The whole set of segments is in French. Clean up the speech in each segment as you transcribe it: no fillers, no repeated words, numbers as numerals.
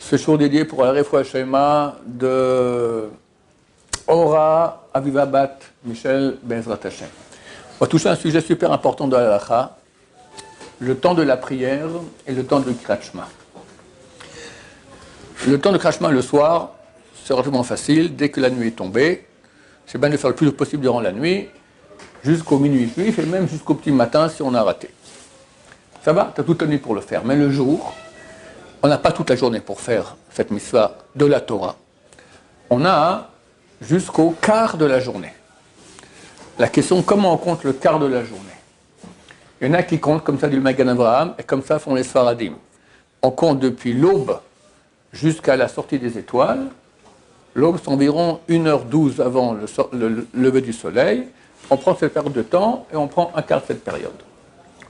Ce jour dédié pour la Refoua Shema de Ora Avivabat Michel Bezrat Hashem. On va toucher un sujet super important de la halakha, le temps de la prière et le temps de Kriyat Shema. Le temps de Kriyat Shema le soir, c'est relativement facile. Dès que la nuit est tombée, c'est bien de faire le plus possible durant la nuit, jusqu'au minuit juif et même jusqu'au petit matin si on a raté. Ça va, tu as toute la nuit pour le faire. Mais le jour, on n'a pas toute la journée pour faire cette mitzvah de la Torah. On a jusqu'au quart de la journée. La question, comment on compte le quart de la journée? Il y en a qui comptent comme ça du Magan Avraham et comme ça font les Sfaradim. On compte depuis l'aube jusqu'à la sortie des étoiles. L'aube, c'est environ 1h12 avant le lever du soleil. On prend cette période de temps et on prend un quart de cette période.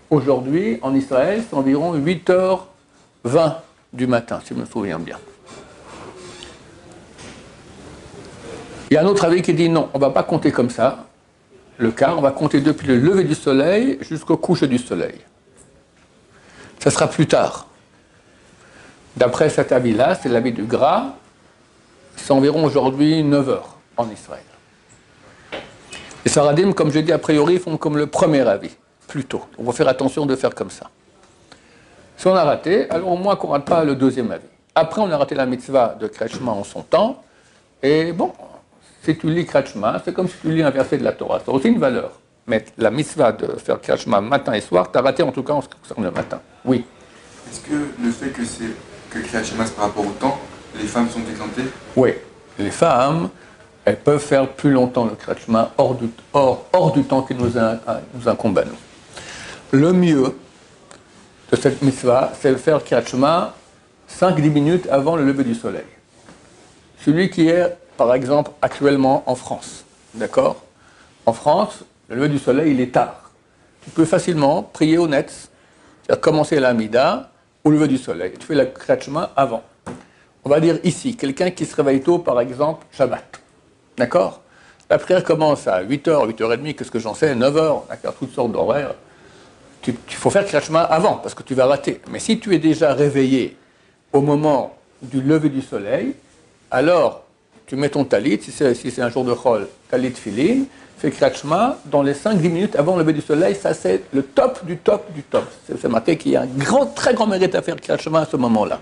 Aujourd'hui, en Israël, c'est environ 8h20 du matin, si je me souviens bien. Il y a un autre avis qui dit non, on ne va pas compter comme ça, le quart, on va compter depuis le lever du soleil jusqu'au coucher du soleil. Ça sera plus tard. D'après cet avis-là, c'est l'avis du Gra, c'est environ aujourd'hui 9h en Israël. Les Sfaradim, comme je dis a priori, font comme le premier avis, plus tôt. On va faire attention de faire comme ça. Si on a raté, alors au moins qu'on ne rate pas le deuxième avis. Après, on a raté la mitzvah de Kriyat Shema en son temps, et bon, si tu lis Kriyat Shema, c'est comme si tu lis un verset de la Torah. Ça a aussi une valeur. Mais la mitzvah de faire Kriyat Shema matin et soir, tu as raté en tout cas en ce qui concerne le matin. Oui. Est-ce que le fait que Kriyat Shema c'est par rapport au temps, les femmes sont exemptées? Oui. Les femmes, elles peuvent faire plus longtemps le Kriyat Shema hors du temps qui nous incombe à nous. Le mieux de cette mitzvah, c'est de faire Kriyat Shema 5-10 minutes avant le lever du soleil. Celui qui est, par exemple, actuellement en France, d'accord? En France, le lever du soleil, il est tard. Tu peux facilement prier au net, c'est-à-dire commencer la Hamida au lever du soleil. Tu fais la Kriyat Shema avant. On va dire ici, quelqu'un qui se réveille tôt, par exemple, Shabbat, d'accord? La prière commence à 8h, 8h30, qu'est-ce que j'en sais, 9h, d'accord, toutes sortes d'horaires. Il faut faire Kriyat Shema avant, parce que tu vas rater. Mais si tu es déjà réveillé au moment du lever du soleil, alors tu mets ton talit, si c'est un jour de chol, talit filin, fais Kriyat Shema dans les 5-10 minutes avant le lever du soleil, ça c'est le top du top du top. C'est marqué qu'il y a un très grand mérite à faire Kriyat Shema à ce moment-là.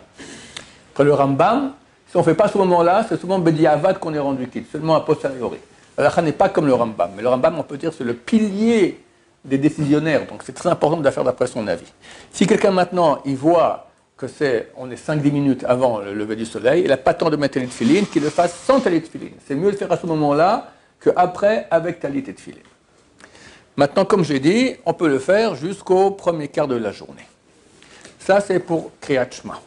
Après le Rambam, si on ne fait pas ce moment-là, c'est souvent Bediavad qu'on est rendu quitte, seulement a posteriori. La halakha n'est pas comme le Rambam, mais le Rambam, on peut dire, c'est le pilier des décisionnaires, donc c'est très important de la faire d'après son avis. Si quelqu'un maintenant, il voit que on est 5-10 minutes avant le lever du soleil, il n'a pas le temps de mettre talit filin, qu'il le fasse sans talit filin. C'est mieux de le faire à ce moment-là qu'après avec talit et filin. Maintenant, comme j'ai dit, on peut le faire jusqu'au premier quart de la journée. Ça, c'est pour Kriyat Shema.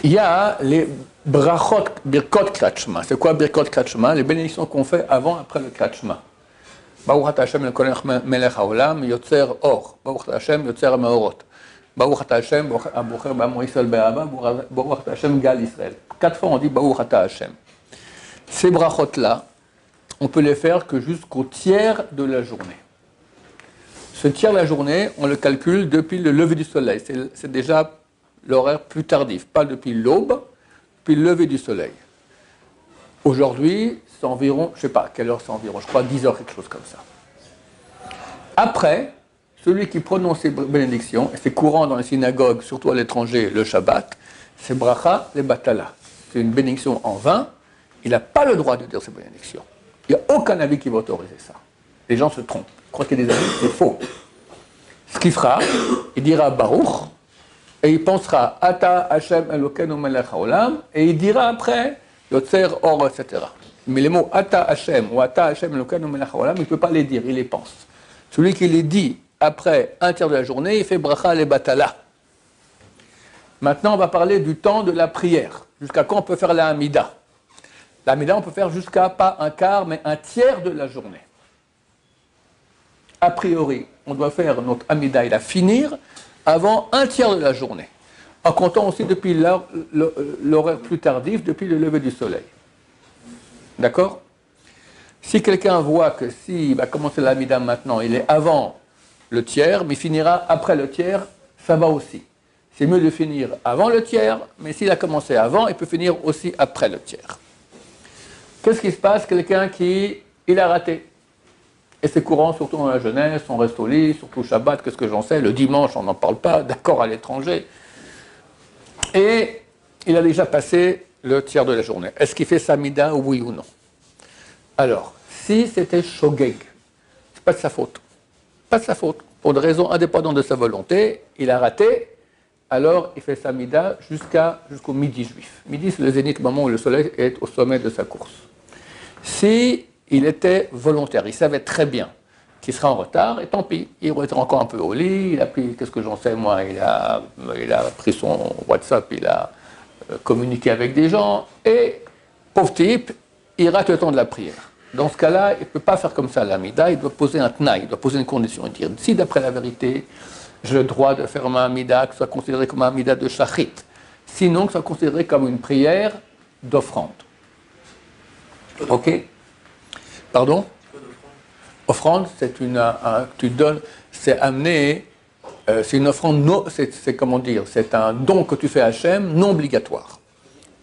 Il y a les brachot, birkot Kriyat Shema. C'est quoi birkot Kriyat Shema? Les bénédictions qu'on fait avant et après le Kriyat Shema. Baruch ata Hashem lekolech melech haolam yotzer or. Baruch ata Hashem yotzer meorot. Baruch ata Hashem abocher b'amo Yisrael be'ahava. Baruch ata Hashem gal Israël. 4 fois on dit Baruch ata Hashem. Ces brachot-là, on peut les faire que jusqu'au tiers de la journée. Ce tiers de la journée, on le calcule depuis le lever du soleil. C'est déjà l'horaire plus tardif, pas depuis l'aube, puis le lever du soleil. Aujourd'hui, c'est environ, je ne sais pas quelle heure c'est environ, je crois 10h, quelque chose comme ça. Après, celui qui prononce ces bénédictions, et c'est courant dans les synagogues, surtout à l'étranger, le Shabbat, c'est bracha le batala. C'est une bénédiction en vain, il n'a pas le droit de dire ces bénédictions. Il n'y a aucun avis qui va autoriser ça. Les gens se trompent. Je crois qu'il y a des avis, c'est faux. Ce qu'il fera, il dira Baruch, et il pensera Ata Hashem Elokeinu Melech Haolam, et il dira après Yotzer Or, etc. Mais les mots Ata Hashem ou Ata Hashem Elokeinu Melech Haolam, il ne peut pas les dire, il les pense. Celui qui les dit après un tiers de la journée, il fait Bracha le Batala. Maintenant, on va parler du temps de la prière. Jusqu'à quand on peut faire la Hamida? La Hamida, on peut faire jusqu'à pas un quart, mais un tiers de la journée. A priori, on doit faire notre Hamida et la finir avant un tiers de la journée, en comptant aussi depuis l'horaire plus tardif, depuis le lever du soleil. D'accord? Si quelqu'un voit que s'il va commencer la Hamida maintenant, il est avant le tiers, mais il finira après le tiers, ça va aussi. c'est mieux de finir avant le tiers, mais s'il a commencé avant, il peut finir aussi après le tiers. Qu'est-ce qui se passe? Quelqu'un qui, il a raté. Et c'est courant, surtout dans la jeunesse, on reste au lit, surtout Shabbat, qu'est-ce que j'en sais, le dimanche, on n'en parle pas, d'accord, à l'étranger. Et il a déjà passé le tiers de la journée. Est-ce qu'il fait Samida, oui ou non? Alors, si c'était Shogeg, c'est pas de sa faute. Pas de sa faute. Pour des raisons indépendantes de sa volonté, il a raté, alors il fait Samida jusqu'au midi juif. Midi, c'est le zénith, le moment où le soleil est au sommet de sa course. Si il était volontaire, il savait très bien qu'il sera en retard, et tant pis, il était encore un peu au lit, il a pris, qu'est-ce que j'en sais moi, il a pris son WhatsApp, il a communiqué avec des gens, et pauvre type, il rate le temps de la prière. Dans ce cas-là, il ne peut pas faire comme ça l'amida, il doit poser un tnaï, il doit poser une condition, et dire, si d'après la vérité, j'ai le droit de faire ma amida, que ce soit considéré comme un amida de shachit, sinon que ce soit considéré comme une prière d'offrande. Ok? Pardon? Offrande, c'est tu donnes, c'est amener, c'est une offrande, c'est comment dire, c'est un don que tu fais à Hachem, non obligatoire.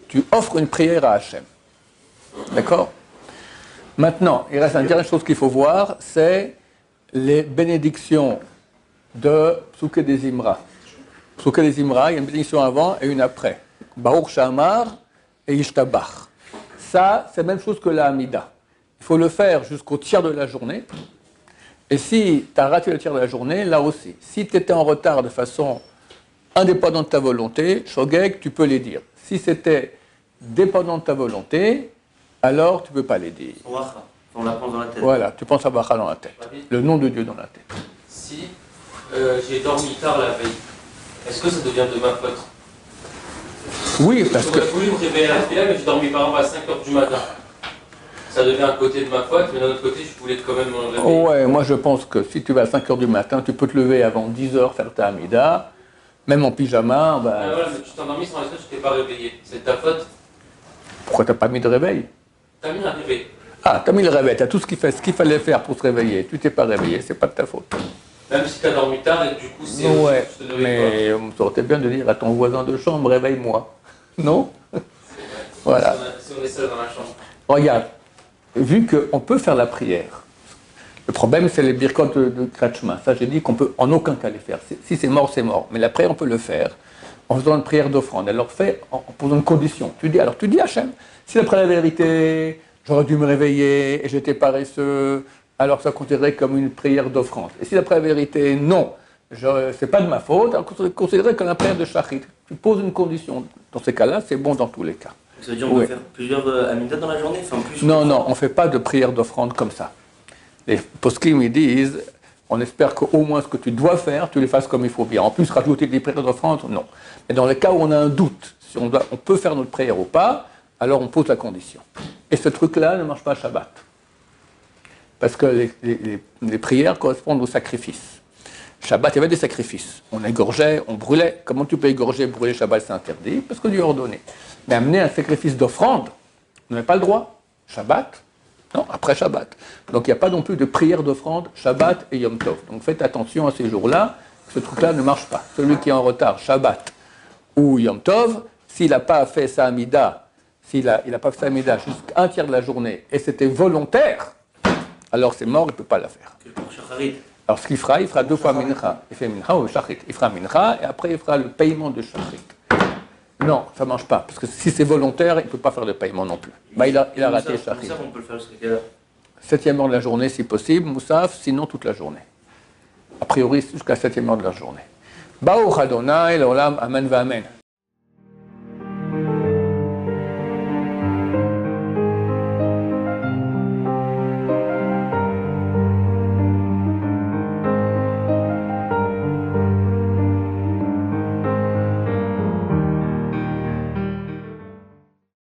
Tu offres une prière à Hachem. D'accord? Maintenant, il reste une dernière chose qu'il faut voir, c'est les bénédictions de Psuké des Imra. Psuké des Imra, il y a une bénédiction avant et une après. Baruch Shamar et Ishtabach. Ça, c'est la même chose que la Hamida. Il faut le faire jusqu'au tiers de la journée. Et si tu as raté le tiers de la journée, là aussi. Si tu étais en retard de façon indépendante de ta volonté, Shogeg, tu peux les dire. Si c'était dépendant de ta volonté, alors tu ne peux pas les dire. On la pense dans la tête. Voilà, tu penses à Bacha dans la tête. Le nom de Dieu dans la tête. Si j'ai dormi tard la veille, est-ce que ça devient de ma faute? Oui, parce que... J'aurais voulu me réveiller à la fila, mais j'ai dormi par exemple à 5h du matin. Ça devient un côté de ma faute, mais d'un autre côté, je voulais quand même me réveiller. Ouais, moi je pense que si tu vas à 5h du matin, tu peux te lever avant 10h, faire ta Hamida, même en pyjama. Bah... Ah, voilà, mais tu t'es endormi sans raison, je t'ai pas réveillé. C'est de ta faute? Pourquoi tu n'as pas mis de réveil? T'as mis un réveil. Ah, tu as mis le réveil, tu as tout ce qu'il fallait faire pour se réveiller. Tu t'es pas réveillé, c'est pas de ta faute. Même si tu as dormi tard et du coup, c'est. Ouais, mais ça aurait été bien de dire à ton voisin de chambre, réveille-moi. Non? Voilà. Si on est seul dans la chambre. Regarde, vu qu'on peut faire la prière, le problème c'est les birkot de Kratchma. Ça, j'ai dit qu'on peut en aucun cas les faire. Si c'est mort, c'est mort. Mais la prière, on peut le faire en faisant une prière d'offrande. Elle leur fait en posant une condition. Tu dis à Hachem, si d'après la vérité, j'aurais dû me réveiller et j'étais paresseux, alors ça considérerait comme une prière d'offrande. Et si d'après la vérité, non, c'est pas de ma faute, alors c'est considéré comme une prière de shachit. Tu poses une condition. Dans ces cas-là, c'est bon dans tous les cas. Ça veut dire qu'on peut faire plusieurs amidas dans la journée, enfin plus. Non, on ne fait pas de prière d'offrande comme ça. Les poskim, ils disent, on espère qu'au moins ce que tu dois faire, tu les fasses comme il faut bien. En plus, rajouter des prières d'offrande, non. Mais dans les cas où on a un doute, si on peut faire notre prière ou pas, alors on pose la condition. Et ce truc-là ne marche pas à Shabbat. Parce que les prières correspondent au sacrifice. Shabbat, il y avait des sacrifices. On égorgeait, on brûlait. Comment tu peux égorger, brûler Shabbat, c'est interdit, parce que Dieu a ordonné. Mais amener un sacrifice d'offrande, on n'avait pas le droit. Shabbat, non, après Shabbat. Donc il n'y a pas non plus de prière d'offrande, Shabbat et Yom Tov. Donc faites attention à ces jours-là, ce truc-là ne marche pas. Celui qui est en retard, Shabbat ou Yom Tov, s'il n'a pas fait sa Hamida, s'il n'a pas fait sa Hamida jusqu'à un tiers de la journée, et c'était volontaire, alors c'est mort, il ne peut pas la faire. Alors ce qu'il fera, il fera 2 fois mincha. Il fait mincha ou shachrit. Il fera mincha et après il fera le paiement de shachrit. Non, ça ne marche pas. Parce que si c'est volontaire, il ne peut pas faire le paiement non plus. Bah, il a raté shachrit. Moussaf, on peut le faire jusqu'à quelle heure? 7e heure de la journée si possible, Moussaf, sinon toute la journée. A priori jusqu'à 7e heure de la journée. Baruch Adonai, l'olam, amen va amen.